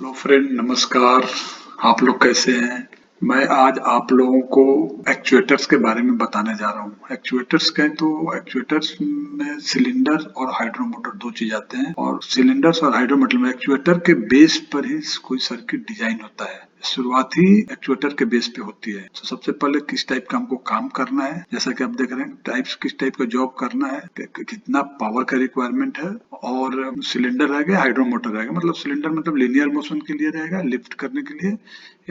Hello friend, नमस्कार। आप लोग कैसे हैं? मैं आज आप लोगों को एक्चुएटर्स के बारे में बताने जा रहा हूँ। एक्चुएटर्स कहें तो एक्चुएटर्स में सिलेंडर और हाइड्रोमोटर दो चीज आते हैं, और सिलेंडर्स और हाइड्रोमोटर में एक्चुएटर के बेस पर ही कोई सर्किट डिजाइन होता है। शुरुआत ही एक्चुएटर के बेस पे होती है। तो सबसे पहले किस टाइप का हमको काम करना है, जैसा कि आप देख रहे हैं, टाइप्स किस टाइप का जॉब करना है, कितना पावर का रिक्वायरमेंट है। और सिलेंडर रहेगा, हाइड्रोमोटर रहेगा। मतलब सिलेंडर मतलब लीनियर मोशन के लिए रहेगा, लिफ्ट करने के लिए,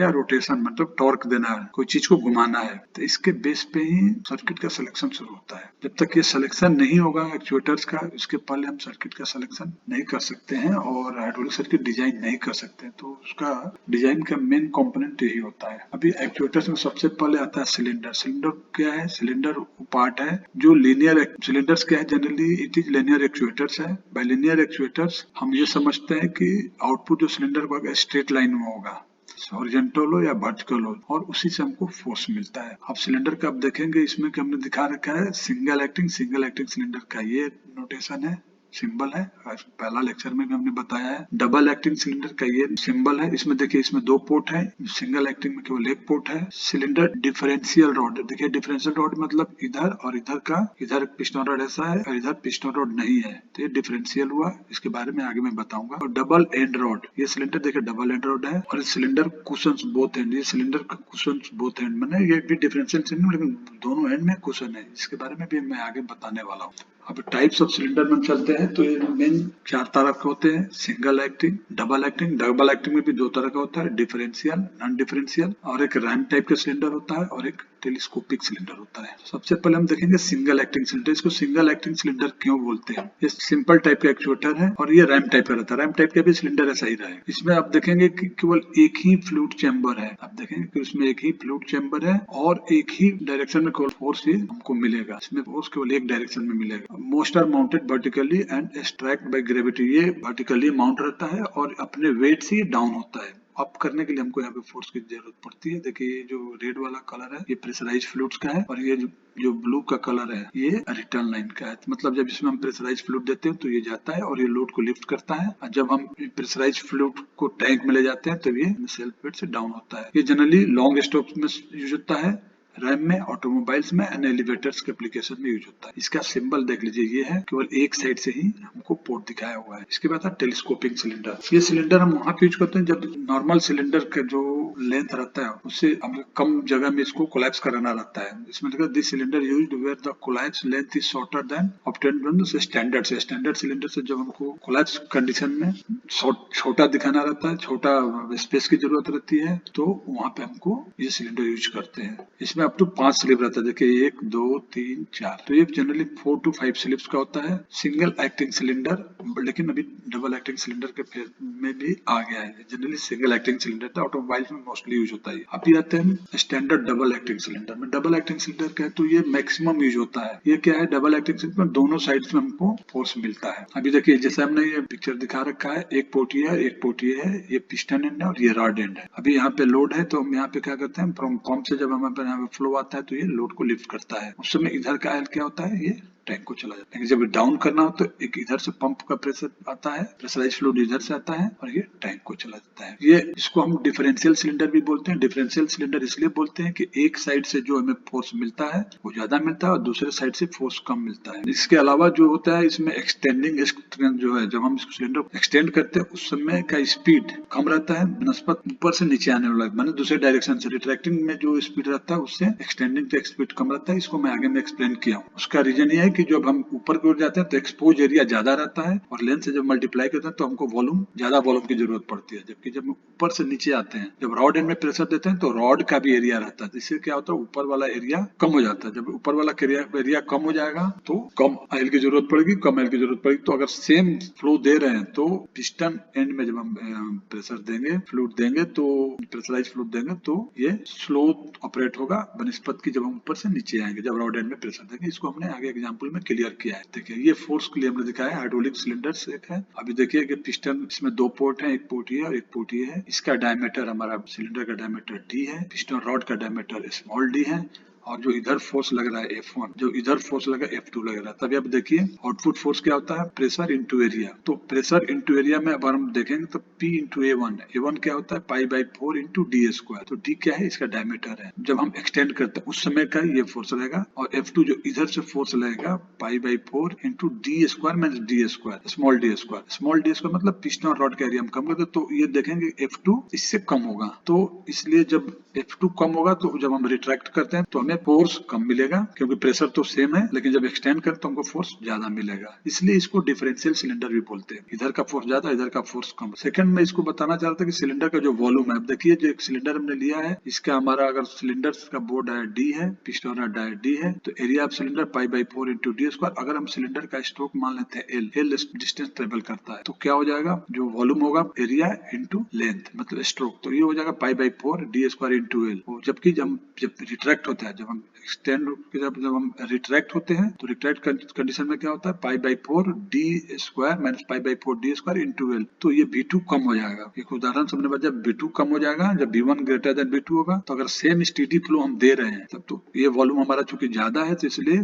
या रोटेशन मतलब टॉर्क देना है, कोई चीज को घुमाना है। तो इसके बेस पे ही सर्किट का सिलेक्शन शुरू होता है। जब तक ये सिलेक्शन नहीं होगा एक्चुएटर्स का, इसके पहले हम सर्किट का सिलेक्शन नहीं कर सकते हैं और हाइड्रोलिक सर्किट डिजाइन नहीं कर सकते। तो उसका डिजाइन का मेन कंपोनेंट यही होता है। अभी एक्चुएटर्स में सबसे पहले आता है सिलेंडर। सिलेंडर क्या है? सिलेंडर पार्ट है जो लीनियर सिलेंडर्स क्या है, generally it is linear actuators है। बाय लीनियर एक्चुएटर्स हम ये समझते हैं कि आउटपुट जो सिलेंडर का स्ट्रेट लाइन में होगा, हॉरिजॉन्टल हो या वर्टिकल हो, और उसी से हमको फोर्स मिलता है। अब सिलेंडर का आप देखेंगे इसमें कि हमने दिखा रखा है सिंगल एक्टिंग सिलेंडर का ये नोटेशन है, सिंबल है। पहला लेक्चर में भी हमने बताया है। डबल एक्टिंग सिलेंडर का ये सिंबल है। इसमें देखिए, इसमें दो पोर्ट है, सिंगल एक्टिंग में केवल एक पोर्ट है। सिलेंडर डिफरेंशियल रॉड, देखिए डिफरेंशियल रॉड मतलब इधर और इधर का, इधर पिस्टन रॉड ऐसा है और इधर पिस्टन रॉड नहीं है, तो ये डिफरेंशियल हुआ। इसके बारे में आगे मैं बताऊंगा। और डबल एंड रॉड, ये सिलेंडर देखिए डबल एंड रॉड है। और सिलेंडर कुशंस बोथ एंड, ये सिलेंडर का कुशंस बोथ एंड, मैंने ये भी डिफरेंशियल सिलेंडर लेकिन दोनों एंड में कुशन है। इसके बारे में भी मैं आगे बताने वाला हूँ। अब टाइप्स ऑफ सिलेंडर में चलते हैं तो ये मेन चार तरह के होते हैं, single acting, double acting. Double acting में भी दो तरह का होता है, डिफरेंशियल, नॉन डिफरेंशियल, और एक रैम टाइप का सिलेंडर होता है और एक टेलीस्कोपिक सिलेंडर होता है। सबसे पहले हम देखेंगे सिंगल एक्टिंग सिलेंडर। इसको सिंगल एक्टिंग सिलेंडर क्यों बोलते हैं? ये सिंपल टाइप का एक्चुएटर है और ये रैम टाइप का रहता है। रैम टाइप का भी सिलेंडर ऐसा ही रहेगा। इसमें आप देखेंगे कि केवल एक ही फ्लूइड चैम्बर है। आप देखेंगे कि उसमें एक ही फ्लूइड चैम्बर है और एक ही डायरेक्शन में केवल फोर्स ही हमको मिलेगा। इसमें फोर्स केवल एक डायरेक्शन में मिलेगा। Most are mounted vertically and extract by gravity. ये वर्टिकली माउंट रहता है और अपने वेट से डाउन होता है। अप करने के लिए हमको यहाँ पे फोर्स की जरूरत पड़ती है। देखिए ये जो रेड वाला कलर है ये प्रेशराइज फ्लूइड्स का है, और ये जो ब्लू का कलर है ये रिटर्न लाइन का है। मतलब जब इसमें हम प्रेशराइज फ्लूइड देते हैं तो ये जाता है और ये लोड को लिफ्ट करता है, और जब हम प्रेशराइज फ्लूइड को टैंक में ले जाते हैं तो ये सेल्फ वेट से डाउन होता है। ये जनरली लॉन्ग स्ट्रोक्स में यूज होता है, रैम में, ऑटोमोबाइल्स में एंड एलिवेटर्स के एप्लीकेशन में यूज होता है। इसका सिंबल देख लीजिए, ये है, केवल एक साइड से ही हमको पोर्ट दिखाया हुआ है। इसके बाद टेलीस्कोपिंग सिलेंडर। ये सिलेंडर हम वहां पे यूज करते हैं जब नॉर्मल सिलेंडर का जो लेंथ रहता है उससे हमें कम जगह में इसको कोलैप्स कराना रहता है। इसमें देखा, this cylinder used where the collapse length is shorter than obtained from the standard से। स्टैंडर्ड सिलेंडर से जब हमको कोलैप्स कंडीशन में छोटा दिखाना रहता है, छोटा स्पेस की जरूरत रहती है, तो वहां पे हमको ये सिलेंडर यूज करते हैं। इसमें अप टू 5 स्लिप रहता है। देखिए 1 2 3 4, तो ये जनरली 4 to 5 स्लिप्स का होता है। सिंगल एक्टिंग सिलेंडर, लेकिन अभी डबल एक्टिंग सिलेंडर के फेज में भी आ गया है। जनरली सिंगल एक्टिंग सिलेंडर था, ऑटोमोबाइल्स में मोस्टली यूज होता है। अभी आते हैं स्टैंडर्ड डबल एक्टिंग सिलेंडर में। डबल एक्टिंग सिलेंडर क्या है, तो ये मैक्सिमम यूज होता है। ये क्या है, डबल एक्टिंग सिलेंडर में दोनों साइड में हमको फोर्स मिलता है। अभी देखिए जैसे हमने ये पिक्चर दिखा रखा है, एक पोर्ट ये है, एक पोर्ट ये है, ये पिस्टन एंड है और ये रॉड एंड है। अभी यहाँ पे लोड है तो हम यहाँ पे क्या करते हैं, फ्रॉम पंप से जब हमारे यहाँ पे फ्लो आता है तो ये लोड को लिफ्ट करता है। उस समय इधर का क्या होता है, ये टैंक को चला जाता है। जब डाउन करना हो तो एक इधर से पंप का प्रेशर आता है, प्रेशराइज फ्लूइड इधर से आता है और ये टैंक को चला जाता है। ये इसको हम डिफरेंशियल सिलेंडर भी बोलते हैं। डिफरेंशियल सिलेंडर इसलिए बोलते हैं कि एक साइड से जो हमें फोर्स मिलता है वो ज्यादा मिलता है और दूसरे साइड से फोर्स कम मिलता है। इसके अलावा जो होता है इसमें एक्सटेंडिंग स्ट्रेंथ जो है, जब हम इसको सिलेंडर को एक्सटेंड करते हैं उस समय का स्पीड कम रहता है बनस्पत ऊपर से नीचे आने वाला, माने दूसरे डायरेक्शन से। रिट्रैक्टिंग में जो स्पीड रहता है उससे एक्सटेंडिंग का स्पीड कम रहता है। इसको मैं आगे में एक्सप्लेन किया हूँ। उसका रीजन ये है कि जब हम ऊपर की ओर जाते हैं तो एक्सपोज एरिया ज्यादा रहता है और लेंथ से जब मल्टीप्लाई करते हैं तो हमको वॉल्यूम ज्यादा वॉल्यूम की जरूरत पड़ती है। जबकि जब ऊपर से नीचे आते हैं, जब रॉड एंड में प्रेशर देते हैं तो रॉड का भी एरिया रहता है, जिससे क्या होता है ऊपर वाला एरिया कम हो जाता है। जब ऊपर वाला एरिया कम हो जाएगा तो कम ऑयल की जरूरत पड़ेगी, कम ऑयल की जरूरत पड़ेगी। तो अगर सेम फ्लो दे रहे हैं तो पिस्टन एंड में जब हम प्रेशर देंगे, फ्लूइड देंगे, तो प्रेशराइज फ्लूइड देंगे तो ये स्लो ऑपरेट होगा बनस्पत की, जब हम ऊपर से नीचे आएंगे जब रॉड एंड में प्रेशर देंगे। इसको हमने आगे एग्जांपल में क्लियर किया है। देखिए ये फोर्स के लिए हमने दिखाया है, हाइड्रोलिक सिलेंडर एक है। अभी देखिए कि पिस्टन, इसमें दो पोर्ट है, एक पोर्ट ये और एक पोर्ट ये है। इसका डायमीटर, हमारा सिलेंडर का डायमीटर डी है। पिस्टन रॉड का डायमीटर स्मॉल डी है और जो इधर फोर्स लग रहा है F1, जो इधर फोर्स लगा F2 लग रहा है। तभी अब देखिए आउटपुट फोर्स क्या होता है, प्रेशर इंटू एरिया। तो प्रेशर इंटू एरिया में अब हम देखेंगे तो P इंटू A1 है। A1 क्या होता है, π/4 इंटू d²। तो d क्या है, इसका डायमीटर है। जब हम एक्सटेंड करते हैं उस समय का ये फोर्स रहेगा, और F2 जो इधर से फोर्स लगेगा π/4 into d² minus d², small d² मतलब पिस्टन रॉड का एरिया हम कम करते, तो ये देखेंगे F2 इससे कम होगा। तो इसलिए जब F2 कम होगा तो जब हम रिट्रैक्ट करते हैं तो हमें फोर्स कम मिलेगा, क्योंकि प्रेशर तो सेम है, लेकिन जब एक्सटेंड करते हैं तो हमको फोर्स ज्यादा मिलेगा। इसलिए इसको डिफरेंशियल सिलेंडर भी बोलते हैं, इधर का फोर्स ज्यादा, इधर का फोर्स कम। सेकंड में इसको बताना चाहता कि सिलेंडर का जो वॉल्यूम है, अब देखिए जो एक सिलेंडर हमने लिया है, इसका हमारा अगर सिलेंडर का बोर डाया D है, पिस्टन डाया D है, तो area of cylinder π/4 into d²। अगर हम सिलेंडर का स्ट्रोक मान लेते हैं L डिस्टेंस ट्रेवल करता है, तो क्या हो जाएगा, जो वॉल्यूम होगा एरिया इंटू लेंथ मतलब स्ट्रोक, तो ये हो जाएगा π/4 d² इंटू L। जबकि जब रिट्रैक्ट होता है, जब हम एक्सटेंड जब हम रिट्रैक्ट होते हैं तो रिट्रैक्ट कंडीशन में क्या होता है, π/4 d² minus π/4 d² into L। तो ये V2 कम हो जाएगा। एक उदाहरण समझने बाद, जब V2 कम हो जाएगा, जब V1 ग्रेटर देन V2 होगा, तो अगर सेम स्टेडी फ्लो हम दे रहे हैं तब तो ये वॉल्यूम हमारा चूंकि ज्यादा है, तो इसलिए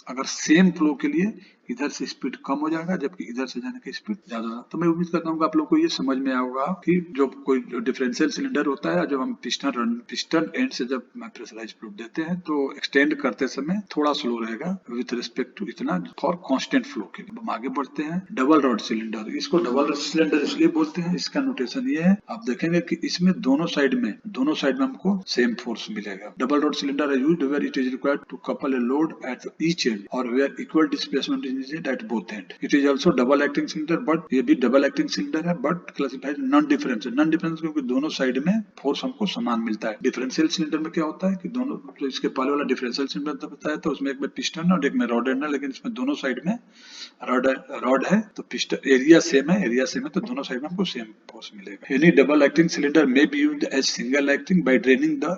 अगर सेम फ्लो के लिए इधर से स्पीड कम हो जाएगा, जबकि इधर से जाने की स्पीड ज्यादा होगा। तो मैं उम्मीद करता हूँ कि आप लोग को ये समझ में आया होगा कि जो कोई डिफरेंशियल सिलेंडर होता है, जब हम पिस्टन एंड से जब प्रेशराइज फ्लूइड देते हैं तो एक्सटेंड करते समय थोड़ा स्लो रहेगा विद रिस्पेक्ट टू इतना फॉर कांस्टेंट फ्लो के लिए। हम आगे बढ़ते हैं। डबल रॉड सिलेंडर, इसको डबल रॉड सिलेंडर इसलिए बोलते हैं, इसका नोटेशन ये है, आप देखेंगे कि इसमें दोनों साइड में हमको सेम फोर्स मिलेगा। डबल रॉड सिलेंडर है used where it is required to couple a load at each end और where equal displacement at both end. It is also double acting cylinder, but ये भी double acting cylinder है, but classified non differential. Non differential क्योंकि दोनों side में force हमको समान मिलता है। डिफरेंशियल सिलेंडर में क्या होता है कि दोनों, जो इसके पहले वाला डिफरेंशियल सिलेंडर बताया था उसमें एक में पिस्टन और एक में रॉड है, लेकिन इसमें दोनों साइड में रॉड है, तो पिस्टन एरिया सेम है, तो दोनों साइड में हमको सेम फोर्स मिलेगा। Any double acting cylinder may be used as single acting by draining the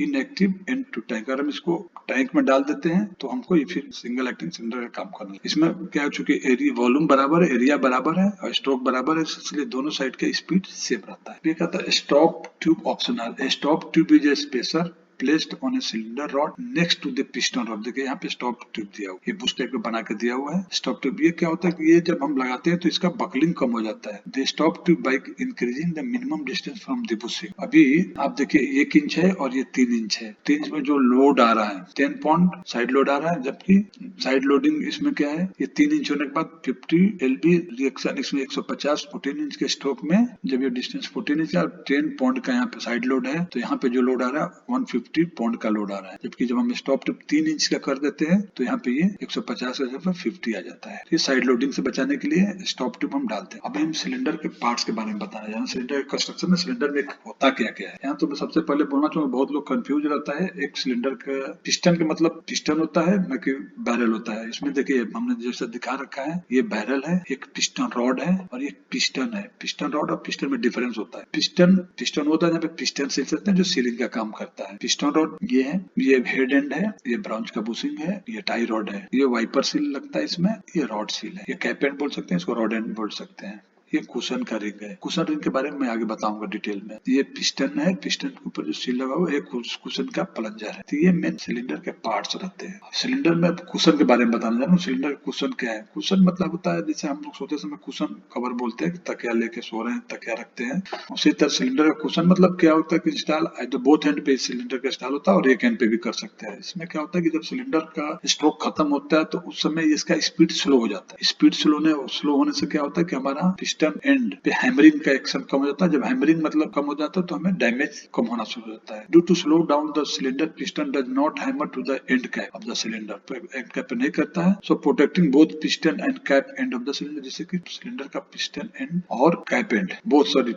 inactive end to tank. अगर हम इसको टैंक में डाल देते हैं तो हमको ये फिर सिंगल एक्टिंग सिलेंडर का काम करना है। इसमें क्या है, चूंकि एरिया वॉल्यूम बराबर है, एरिया बराबर है और स्ट्रोक बराबर है, इसलिए दोनों साइड का स्पीड सेम रहता है। ये कहता है stop tube optional. Stop tube is a spacer placed on a cylinder rod next to the piston rod। देखिए यहाँ पे स्टॉप ट्यूब दिया हुआ है, ये बुश टाइप का बना के दिया हुआ है स्टॉप ट्यूब। ये क्या होता है कि ये जब हम लगाते हैं तो इसका बकलिंग कम हो जाता है। The stop tube by increasing the minimum distance from the bushing. अभी आप देखिए 1 इंच है और ये 3 इंच है, 3 इंच में जो लोड आ रहा है 10 पाउंड साइड लोड आ रहा है, जबकि साइड लोडिंग इसमें क्या है, ये 3 इंच होने के बाद 50 LB रिएक्शन, इसमें 150 14 इंच के स्ट्रोक में जब ये डिस्टेंस 14 इंच है और 10 पाउंड का यहाँ पे साइड लोड है, तो यहाँ पे जो लोड आ रहा है 150 पाउंड का लोड आ रहा है। जबकि जब हम स्टॉप ट्यूब 3 इंच का कर देते हैं तो यहाँ पे ये 150 का जगह 50 आ जाता है। ये साइड लोडिंग से बचाने के लिए स्टॉप ट्यूब हम डालते हैं। अभी हम सिलेंडर के पार्ट्स के बारे में बताना चाहते हैं। सिलेंडर के कंस्ट्रक्शन में सिलेंडर में होता क्या क्या है, यहाँ तो मैं सबसे पहले बोलना चाहूंगा, बहुत लोग कंफ्यूज रहता है। एक सिलेंडर का पिस्टन का मतलब पिस्टन होता है न कि बैरल होता है। इसमें देखिए हमने जैसा दिखा रखा है, ये बैरल है, एक पिस्टन रॉड है और एक पिस्टन है। पिस्टन रॉड और पिस्टन में डिफरेंस होता है। पिस्टन होता है जहाँ पे पिस्टन सील सकते हैं जो सीलिंग का काम करता है। पिस्टन रॉड ये है, ये हेड एंड है, ये ब्रांच का बुशिंग है, ये टाई रॉड है, ये वाइपर सील लगता है इसमें, ये रॉड सील है, ये कैप एंड बोल सकते हैं, इसको रॉड एंड बोल सकते हैं। ये कुशन का रिंग है। कुशन रिंग के बारे में मैं आगे बताऊंगा डिटेल में। ये पिस्टन है, पिस्टन के ऊपर जो सील लगा हुआ है कुशन का प्लंजर है। तो ये मेन सिलेंडर के पार्ट्स रहते हैं। सिलेंडर में कुशन के बारे में बताना चाह रहा हूँ। सिलेंडर का कुशन क्या है? कुशन मतलब होता है जैसे हम लोग सोते समय कुशन कवर बोलते हैं, तकिया लेके सो रहे हैं, तकिया रखते हैं, उसी तरह सिलेंडर का कुशन मतलब क्या होता है कि इंस्टॉल बोथ एंड पे सिलेंडर का इंस्टॉल होता है और एक एंड पे भी कर सकते हैं। इसमें क्या होता है कि जब सिलेंडर का स्ट्रोक खत्म होता है तो उस समय इसका स्पीड स्लो हो जाता है। स्पीड स्लो होने से क्या होता है कि हमारा पिस्टन एंड पे हैमरिंग का एक्शन कम हो जाता है। जब हैमरिंग मतलब कम हो जाता है तो हमें डैमेज कम होना शुरू हो जाता है। Due to slow down the cylinder piston does not hammer to the end cap of the cylinder. तो एंड कैप नहीं करता है, so protecting both piston end cap end of the cylinder, जैसे कि सिलेंडर का पिस्टन एंड और cap end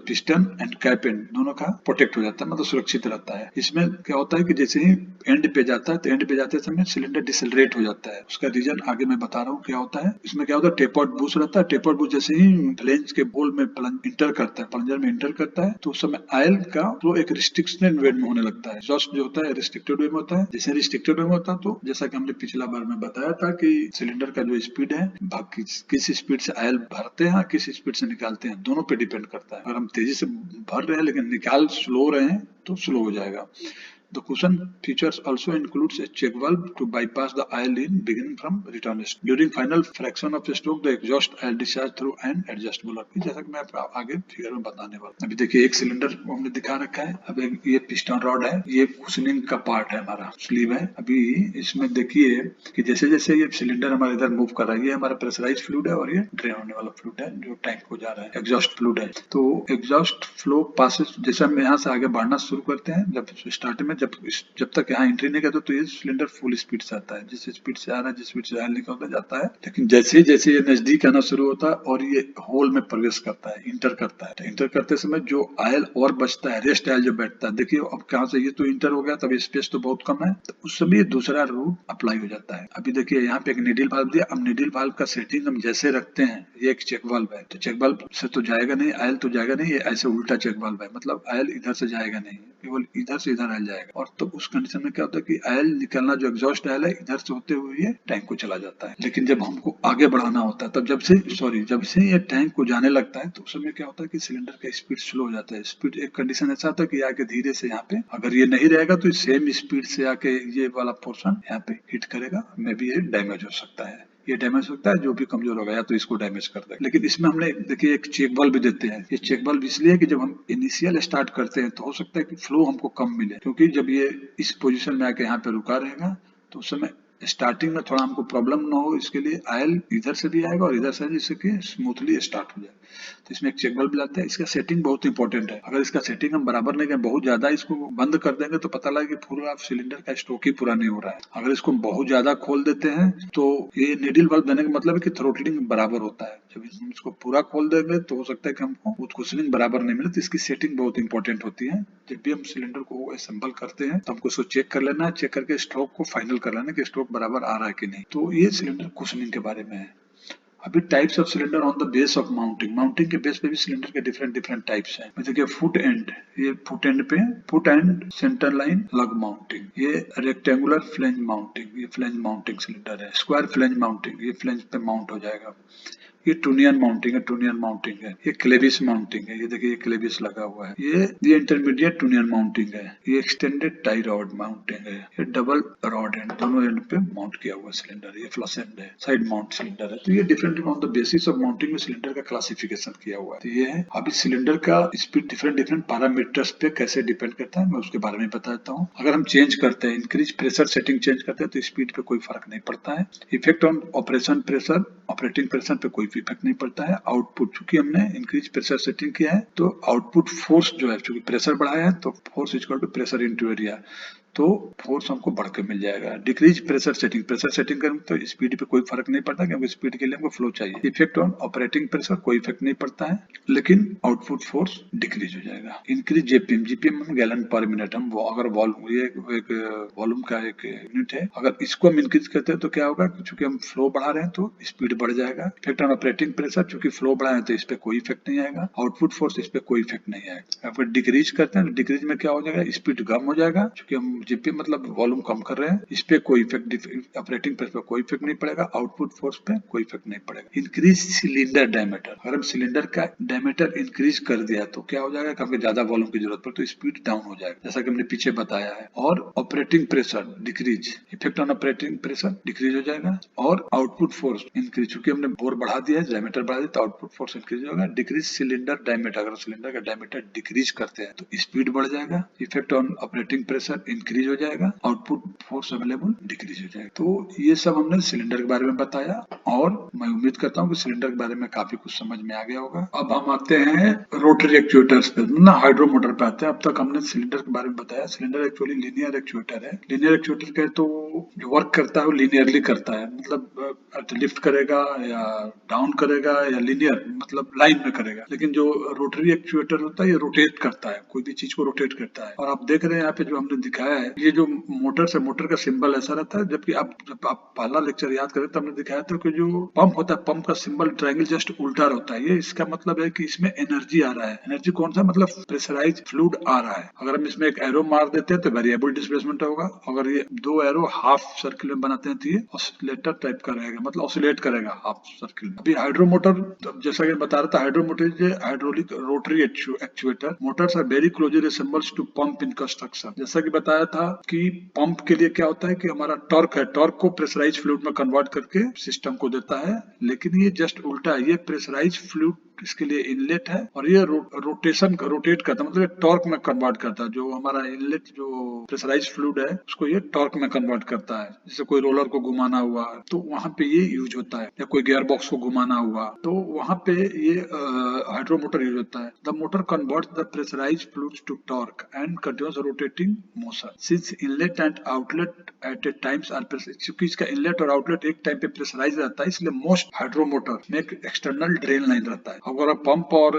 piston end cap end दोनों का प्रोटेक्ट हो जाता है, मतलब सुरक्षित रहता है। इसमें क्या होता है कि जैसे ही एंड पे जाता है तो एंड पे जाते समय सिलेंडर डिसलरेट हो जाता है। उसका रीजन आगे मैं बता रहा हूँ क्या होता है। इसमें क्या होता है, टेपर्ड बूश रहता है। टेपर्ड बूश जैसे ही फ्लेंज के बोल में इंटर करता है, प्लंजर में इंटर करता है, तो उस समय ऑयल का फ्लो एक रिस्ट्रिक्टेड वे में होने लगता है। एग्जॉस्ट जो होता है रिस्ट्रिक्टेड वे में होता है। जैसे रिस्ट्रिक्टेड वे में होता है तो जैसा कि हमने पिछला बार में बताया था कि सिलेंडर का जो स्पीड है, किस स्पीड से ऑयल भरते हैं, किस स्पीड से निकालते हैं, दोनों पे डिपेंड करता है। अगर हम तेजी से भर रहे हैं लेकिन निकाल स्लो रहे हैं तो स्लो हो जाएगा। The cushion features also includes a check valve to bypass the oil in beginning from return stroke. During final fraction of stroke, the exhaust oil discharge through an adjustable valve. जैसा कि मैं आपको आगे figure में बताने वाला। अभी देखिए एक सिलेंडर हमने दिखा रखा है। अब ये पिस्टन रॉड है, ये कुशनिंग का पार्ट है, हमारा स्लीव है। अभी इसमें देखिए कि जैसे जैसे ये सिलेंडर हमारे इधर मूव कर रहा है, ये हमारा प्रेशराइज फ्लूइड है और ये ड्रेन होने वाला फ्लूइड है जो टैंक को जा रहा है, एग्जॉस्ट फ्लूइड है। तो एग्जॉस्ट फ्लो पासेस, जैसे हम यहाँ से आगे बढ़ना शुरू करते हैं, जब स्टार्ट में जब तक यहाँ एंट्री नहीं करते तो ये सिलेंडर फुल स्पीड से आता है, जिस स्पीड से आ रहा है, जिस स्पीड से आयल निकलता जाता है। लेकिन जैसे जैसे ये नजदीक आना शुरू होता है और ये होल में प्रवेश करता है, इंटर करता है, तो इंटर करते समय जो आयल और बचता है, रेस्ट आयल जो बैठता है, देखिए अब कहाँ से ये तो इंटर हो गया, तब स्पेस तो बहुत कम है, तो उस समय दूसरा रूट अप्लाई हो जाता है। अभी देखिए यहाँ पे एक नीडल वाल्व दिया। अब नीडल वाल्व का सेटिंग हम जैसे रखते हैं, ये एक चेक वाल्व है, तो चेक वाल्व से तो जाएगा नहीं आयल, तो जाएगा नहीं, ये ऐसे उल्टा चेक वाल्व है, मतलब आयल इधर से जाएगा नहीं, केवल इधर से इधर आयल जाएगा। और तो उस कंडीशन में क्या होता है कि आयल निकलना, जो एग्जॉस्ट आयल है, इधर से होते हुए ये टैंक को चला जाता है। लेकिन जब हमको आगे बढ़ाना होता है, तब जब से ये टैंक को जाने लगता है, तो उस समय क्या होता है कि सिलेंडर का स्पीड स्लो हो जाता है। स्पीड एक कंडीशन ऐसा होता है कि आके धीरे से यहाँ पे, अगर ये नहीं रहेगा तो सेम स्पीड से आके ये वाला पोर्शन यहाँ पे हिट करेगा, मे भी ये डैमेज हो सकता है। ये डैमेज होता है, जो भी कमजोर होगा या तो इसको डैमेज कर देगा। लेकिन इसमें हमने देखिए एक चेक बल्ब भी देते हैं। ये चेक बल्ब इसलिए है कि जब हम इनिशियल स्टार्ट करते हैं तो हो सकता है कि फ्लो हमको कम मिले, क्योंकि जब ये इस पोजीशन में आके यहाँ पे रुका रहेगा तो उस समय स्टार्टिंग में थोड़ा हमको प्रॉब्लम ना हो, इसके लिए आयल इधर से भी आएगा और इधर से, जिससे कि स्मूथली स्टार्ट हो जाए। तो इसमें एक चेक बल्ब लाते हैं। इसका सेटिंग बहुत इंपॉर्टेंट है। अगर इसका सेटिंग हम बराबर नहीं करें, बहुत ज्यादा इसको बंद कर देंगे, तो पता लगे कि पूरा सिलेंडर का स्ट्रोक ही पूरा नहीं हो रहा है। अगर इसको बहुत ज्यादा खोल देते हैं तो ये नीडल बल्ब देने का मतलब है कि थ्रोटलिंग बराबर होता है। जब हम इसको पूरा खोल देंगे तो हो सकता है कि हमको कुशनिंग बराबर नहीं मिले। तो इसकी सेटिंग बहुत इंपॉर्टेंट होती है। जब भी हम सिलेंडर को असेंबल करते हैं तो हमको इसको चेक कर लेना है, चेक करके स्ट्रोक को फाइनल कर लेना कि स्ट्रोक बराबर आ रहा है कि नहीं। तो ये सिलेंडर कुशनिंग के बारे में है। अभी types of cylinder on the base of mounting. Mounting के बेस पे भी सिलेंडर के डिफरेंट टाइप्स हैं। जैसे कि फुट एंड, ये फुट एंड पे फुट एंड सेंटर लाइन लग माउंटिंग। ये रेक्टेंगुलर फ्लेंज माउंटिंग, ये फ्लेंज माउंटिंग सिलेंडर है। स्क्वायर फ्लेंज माउंटिंग, ये फ्लेंज पे माउंट हो जाएगा। ये टूनियन माउंटिंग है, टूनियन माउंटिंग है। ये क्लेविस माउंटिंग है, ये देखिए ये क्लेविस लगा हुआ है। ये इंटरमीडिएट टूनियन माउंटिंग है। ये एक्सटेंडेड टाई रॉड माउंटिंग है। ये डबल रॉड एंड, दोनों एंड पे माउंट किया हुआ सिलेंडर। ये फ्लश एंड है, साइड माउंट सिलेंडर है। तो ये different on the basis of mounting में सिलेंडर का क्लासिफिकेशन किया हुआ है। तो ये है। अभी सिलेंडर का स्पीड डिफरेंट पैरामीटर्स पे कैसे डिपेंड करता है, मैं उसके बारे में बता देता हूँ। अगर हम चेंज करते हैं, इंक्रीज प्रेशर सेटिंग चेंज करते हैं, तो स्पीड पे कोई फर्क नहीं पड़ता है। Effect on operation pressure, operating pressure पे कोई इफेक्ट नहीं पड़ता है। आउटपुट, चूंकि हमने इंक्रीज प्रेशर सेटिंग किया है, तो आउटपुट फोर्स जो है, चूंकि प्रेशर बढ़ाया है, तो force equal to pressure into area, तो फोर्स हमको बढ़ के मिल जाएगा। डिक्रीज प्रेशर सेटिंग करें तो स्पीड पे कोई फर्क नहीं पड़ता, क्योंकि स्पीड के लिए हमको फ्लो चाहिए। इफेक्ट ऑन ऑपरेटिंग प्रेशर, कोई इफेक्ट नहीं पड़ता है, लेकिन आउटपुट फोर्स डिक्रीज हो जाएगा। इंक्रीज जीपीएम हम गैलन पर मिनट, हम अगर वॉल्यूम, ये एक वॉल्यूम का एक यूनिट है, अगर इसको हम इंक्रीज करते हैं तो क्या होगा, चूंकि हम फ्लो बढ़ा रहे हैं तो स्पीड बढ़ जाएगा। इफेक्ट ऑन ऑपरेटिंग प्रेशर, चूंकि फ्लो बढ़ा है तो इस पे कोई इफेक्ट नहीं आएगा। आउटपुट फोर्स, इस पे कोई इफेक्ट नहीं आएगा। अगर डिक्रीज करते हैं तो डिक्रीज में क्या हो जाएगा, स्पीड कम हो जाएगा, चूंकि हम जीपीएम मतलब वॉल्यूम कम कर रहे हैं। इस पे कोई इफेक्ट, ऑपरेटिंग प्रेशर पे कोई इफेक्ट नहीं पड़ेगा, आउटपुट फोर्स पे कोई इफेक्ट नहीं पड़ेगा। इंक्रीज सिलेंडर डायमीटर, अगर हम सिलेंडर का डायमीटर इंक्रीज कर दिया तो क्या हो जाएगा, काफी ज्यादा वॉल्यूम की जरूरत पड़े तो स्पीड डाउन हो जाएगा, जैसा कि हमने पीछे बताया है। और operating pressure decrease, effect on operating pressure decrease हो जाएगा। और आउटपुट फोर्स इंक्रीज, चूंकि हमने बोर बढ़ा दिया है, डायमीटर बढ़ा दिया, तो आउटपुट फोर्स इंक्रीज होगा। डिक्रीज सिलेंडर डायमीटर, अगर सिलेंडर का डायमीटर डिक्रीज करते हैं तो स्पीड बढ़ जाएगा। Effect on operating pressure increase हो जाएगा, आउटपुट फोर्स अवेलेबल डिक्रीज हो जाएगा। तो ये सब हमने सिलेंडर के बारे में बताया, और मैं उम्मीद करता हूँ कि सिलेंडर के बारे में काफी कुछ समझ में आ गया होगा। अब हम आते हैं रोटरी एक्चुएटर्स पे, ना हाइड्रो मोटर पे आते हैं। अब तक हमने सिलेंडर के बारे में बताया। सिलेंडर एक्चुअली लीनियर एक्चुएटर है। लीनियर एक्चुएटर का तो जो वर्क करता है वो लीनियरली करता है, मतलब लिफ्ट करेगा या डाउन करेगा या लीनियर मतलब लाइन में करेगा। लेकिन जो रोटरी एक्चुएटर होता है ये रोटेट करता है, कोई भी चीज को रोटेट करता है। और आप देख रहे हैं यहाँ पे जो हमने दिखाया है, ये जो मोटर से, मोटर का सिंबल ऐसा रहता है, जबकि जब आप पहला लेक्चर याद करें तो हमने दिखाया था कि जो पंप होता है, पंप का सिंबल ट्रायंगल जस्ट उल्टा होता है। ये इसका मतलब है कि इसमें एनर्जी आ रहा है। एनर्जी कौन सा, मतलब प्रेशराइज फ्लूइड आ रहा है। अगर हम इसमें एक एरो मार देते हैं तो वेरिएबल डिस्प्लेसमेंट होगा। अगर ये दो एरो हाफ सर्किल में बनाते हैं तो ये ऑसिलेटर टाइप का रहेगा, मतलब ऑसिलेट करेगा हाफ सर्किल में। अभी हाइड्रो मोटर, जैसा कि बता रहा था, hydro motor is hydraulic rotary actuator. Motors are very closely resembles to pump in construction. जैसा कि बताया था कि पंप के लिए क्या होता है कि हमारा टॉर्क है, टॉर्क को प्रेशराइज फ्लूइड में कन्वर्ट करके सिस्टम को देता है, लेकिन ये जस्ट उल्टा है। ये प्रेशराइज फ्लूइड इसके लिए इनलेट है और ये रोटेट करता है, मतलब टॉर्क में कन्वर्ट करता है। जो हमारा इनलेट जो प्रेशराइज फ्लूइड है उसको ये टॉर्क में कन्वर्ट करता है। जैसे कोई रोलर को घुमाना हुआ तो वहां पे ये यूज होता है, या कोई गियर बॉक्स को घुमाना हुआ तो वहां पे ये हाइड्रोमोटर यूज होता है। The motor converts the pressurize fluids to torque and continuous rotating motion. Since inlet and outlet at a times are pressurized, क्योंकि इसका इनलेट और आउटलेट एक टाइम पे प्रेशराइज रहता है, इसलिए मोस्ट हाइड्रोमोटर में एक एक्सटर्नल ड्रेन लाइन रहता है। अगर पंप और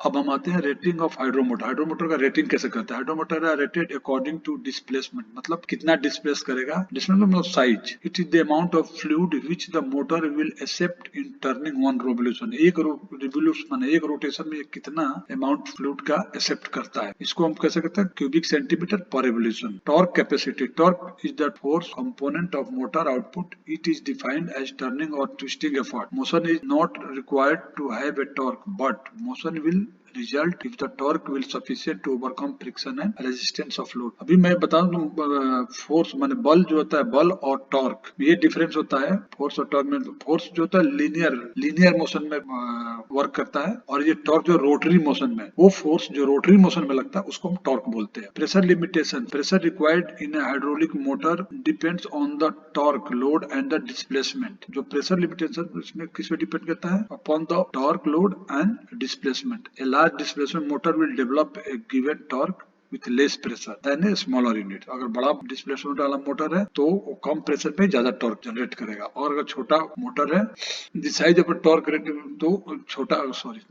अब हम आते हैं रेटिंग ऑफ हाइड्रोमोटर। हाइड्रोमोटर का रेटिंग कैसे करते हैं? हाइड्रोमोटर है रेटेड अकॉर्डिंग टू डिस्प्लेसमेंट, मतलब कितना डिस्प्लेस करेगा, डिस्प्लेसमेंट मतलब size. It is the amount of fluid which the motor will accept in turning one revolution. एक रिवोल्यूशन माने एक रोटेशन में कितना अमाउंट फ्लूइड का एक्सेप्ट करता है, इसको हम कैसे कहते हैं? Cubic centimetre per revolution. Torque capacity, torque is the force component of motor output. It is defined as turning और twisting effort. Motion is not required to have a torque, but motion will result if the torque will sufficient to overcome friction and resistance of load। अभी मैं बता दूं force माने बल जो होता है, बल और टॉर्क ये डिफरेंस होता है। फोर्स और टॉर्क में फोर्स जो होता है लीनियर मोशन में वर्क करता है, और ये टॉर्क जो रोटरी मोशन में, वो फोर्स जो रोटरी मोशन में लगता है उसको हम टॉर्क बोलते हैं। Pressure limitation, pressure required in A hydraulic motor depends on the torque, load and the displacement. जो प्रेशर लिमिटेशन उसमें किस पे डिपेंड करता है? Upon the torque, load and displacement. A large displacement motor will develop a given torque with less pressure than a smaller unit। अगर बड़ा displacement वाला motor है तो वो कम प्रेशर पे ज्यादा टॉर्क जनरेट करेगा, और अगर छोटा मोटर है the size of torque rating, तो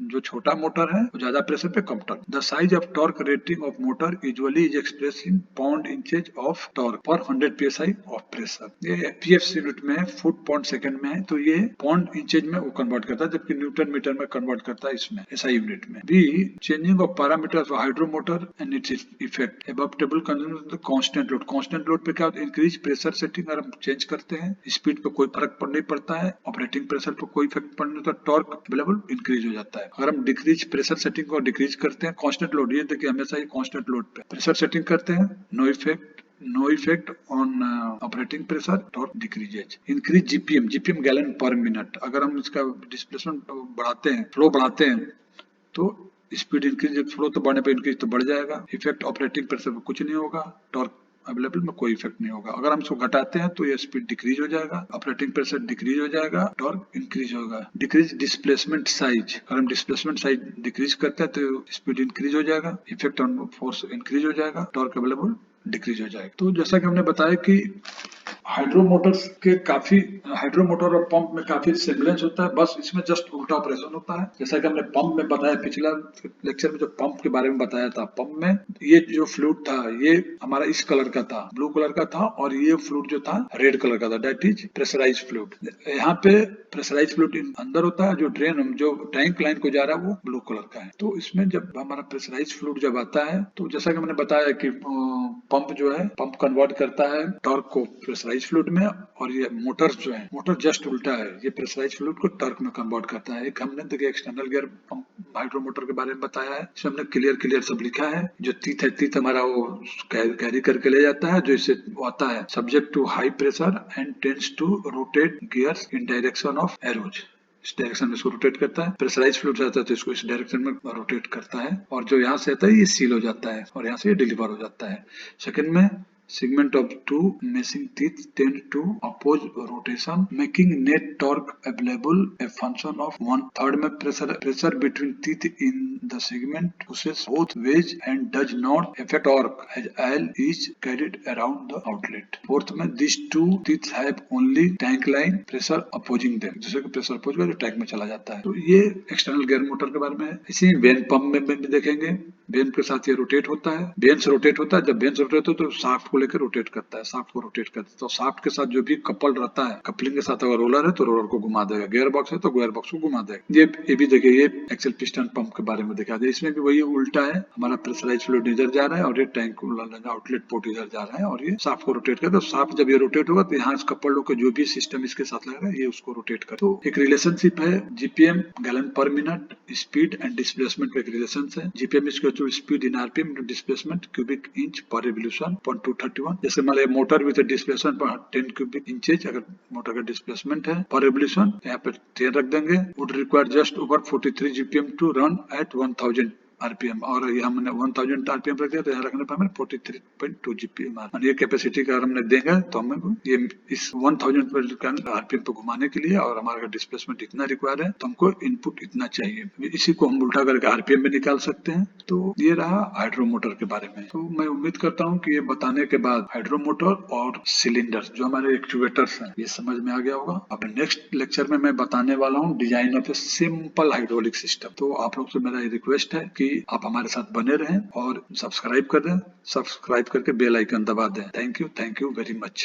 जो छोटा मोटर है वो ज्यादा प्रेशर पे कम torque. The size of torque rating of motor usually is express in pound inches of torque per 100 psi of pressure. ये एफपीएफ यूनिट में फुट पाउंड सेकंड में है, तो ये पाउंड इंचेज में वो कन्वर्ट करता है, जबकि न्यूटन मीटर में कन्वर्ट करता है इसमें एसआई यूनिट में। B changing of parameters of hydromotor and its effect. Above table consider constant load. Constant load पे क्या होता है? इंक्रीज प्रेशर सेटिंग अगर हम चेंज करते हैं, स्पीड पे कोई फर्क नहीं पड़ता है, ऑपरेटिंग प्रेशर पे कोई इफेक्ट पड़ने होता, टॉर्क अवेलेबल इंक्रीज हो जाता है। अगर हम डिक्रीज प्रेशर सेटिंग को डिक्रीज करते हैं, कांस्टेंट लोड, ये देखिए हमेशा ये कांस्टेंट लोड पे प्रेशर सेटिंग करते हैं, no effect on operating pressure, torque decreases. Increase GPM gallon per minute. अगर हम इसका डिस्प्लेसमेंट बढ़ाते हैं, फ्लो बढ़ाते हैं, तो स्पीड इंक्रीज, फ्लो तो बढ़ने पे इंक्रीज तो बढ़ जाएगा। इफेक्ट ऑपरेटिंग प्रेशर पे कुछ नहीं होगा, टॉर्क अवेलेबल में कोई इफेक्ट नहीं होगा। अगर हम इसको घटाते हैं तो ये स्पीड डिक्रीज हो जाएगा, ऑपरेटिंग प्रेशर डिक्रीज हो जाएगा, टॉर्क इंक्रीज होगा। डिक्रीज डिस्प्लेसमेंट साइज, अगर हम डिस्प्लेसमेंट साइज डिक्रीज करते हैं तो स्पीड इंक्रीज हो जाएगा, इफेक्ट ऑन फोर्स इंक्रीज हो जाएगा, टॉर्क अवेलेबल डिक्रीज हो जाएगा। तो जैसा कि हमने बताया कि हाइड्रोमोटर और पंप में काफी सिमिलेंस होता है, बस इसमें जस्ट उल्टा ऑपरेशन होता है। जैसा कि हमने पंप में बताया, पिछला लेक्चर में जो पंप के बारे में बताया था, पंप में ये जो फ्लूइड था ये हमारा इस कलर का था, ब्लू कलर का था, और ये फ्लूइड जो था रेड कलर का था, दैट इज प्रेशराइज फ्लूइड। यहाँ पे प्रेशराइज फ्लूइड अंदर होता है, जो टैंक लाइन को जा रहा है वो ब्लू कलर का है। तो इसमें जब हमारा प्रेशराइज फ्लूइड जब आता है, तो जैसा कि मैंने बताया कि पंप जो है, पंप कन्वर्ट करता है टॉर्क को प्रेशराइज फ्लूइड में, और ये मोटर जो है, मोटर जस्ट उल्टा है, ये प्रेशराइज फ्लूइड को टॉर्क में कन्वर्ट करता है। एक हमने देखिए एक्सटर्नल गियर पंप हाइड्रोमोटर के बारे में बताया है, इसमें हमने क्लियर सब लिखा है। जो तीत है, तीत हमारा वो कैरी करके ले जाता है, जो इससे आता है subject to high pressure and tends to rotate gears in direction of arrows. इस डायरेक्शन में इसको रोटेट करता है। प्रेशराइज फ्लूइड आता है तो इसको इस डायरेक्शन में रोटेट करता है, और जो यहाँ से आता है ये सील हो जाता है, और यहाँ से ये डिलीवर हो जाता है। सेकंड में segment of two meshing teeth tend to oppose rotation, making net torque available a function of 1/3 में pressure between teeth in the segment pushes both ways and does not affect torque as air is carried around the outlet. Fourth में these two teeth have only tank line pressure opposing them, जैसे कि pressure oppose कर tank में चला जाता है। तो ये एक्सटर्नल गियर मोटर के बारे में है। इसी वेन पंप में भी देखेंगे, बेन के साथ ये रोटेट होता है, बेंच रोटेट होता है। जब बेंच रोटेट होता है तो शाफ्ट को लेकर रोटेट करता है, शाफ्ट को रोटेट करता है। तो शाफ्ट के साथ जो भी कपल रहता है, कपलिंग के साथ अगर रोलर है तो रोलर को घुमा देगा, गियर बॉक्स है तो गियर बॉक्स को घुमा देगा। ये भी देखिए, ये एक्सेल पिस्टन पंप के बारे में दिखा दे। इसमें भी वही उल्टा है, हमारा प्रेशराइज फ्लूइड इधर जा रहा है और ये टैंक आउटलेट पोर्ट इधर जा रहा है और ये शाफ्ट को रोटेट करता है। तो शाफ्ट जब ये रोटेट होगा तो यहाँ कपल्ड होकर जो भी सिस्टम इसके साथ लग रहा है ये उसको रोटेट कर। तो एक रिलेशनशिप है GPM gallon per minute, speed and displacement का एक रिलेशन है। GPM equal to speed in RPM into displacement cubic inch per revolution 0.231। जैसे मान लिया motor with displacement per 10 cubic inches, अगर मोटर का डिस्प्लेसमेंट है पर रिवोल्यूशन यहाँ पे 10 रख देंगे। Would require just over 43 GPM to run at 1000 RPM, और ये हमने 1000 आरपीएम रख दिया तो यहाँ रखने पर हमें 43.2 जीपीएम। ये कैपेसिटी का हमने देंगे तो हमें ये इस 1000 आरपीएम पे घुमाने के लिए, और हमारा डिस्प्लेसमेंट इतना रिक्वायर है तो हमको इनपुट इतना चाहिए। इसी को हम उल्टा करके आरपीएम में निकाल सकते हैं। तो ये रहा हाइड्रो मोटर के बारे में। तो मैं उम्मीद करता हूँ कि ये बताने के बाद हाइड्रो मोटर और सिलेंडर जो हमारे एक्चुएटर्स हैं ये समझ में आ गया होगा। अब नेक्स्ट लेक्चर में मैं बताने वाला हूँ design of a simple hydraulic system. तो आप लोग से मेरा रिक्वेस्ट है कि आप हमारे साथ बने रहें और सब्सक्राइब कर दें, सब्सक्राइब करके बेल आइकन दबा दें। Thank you very much.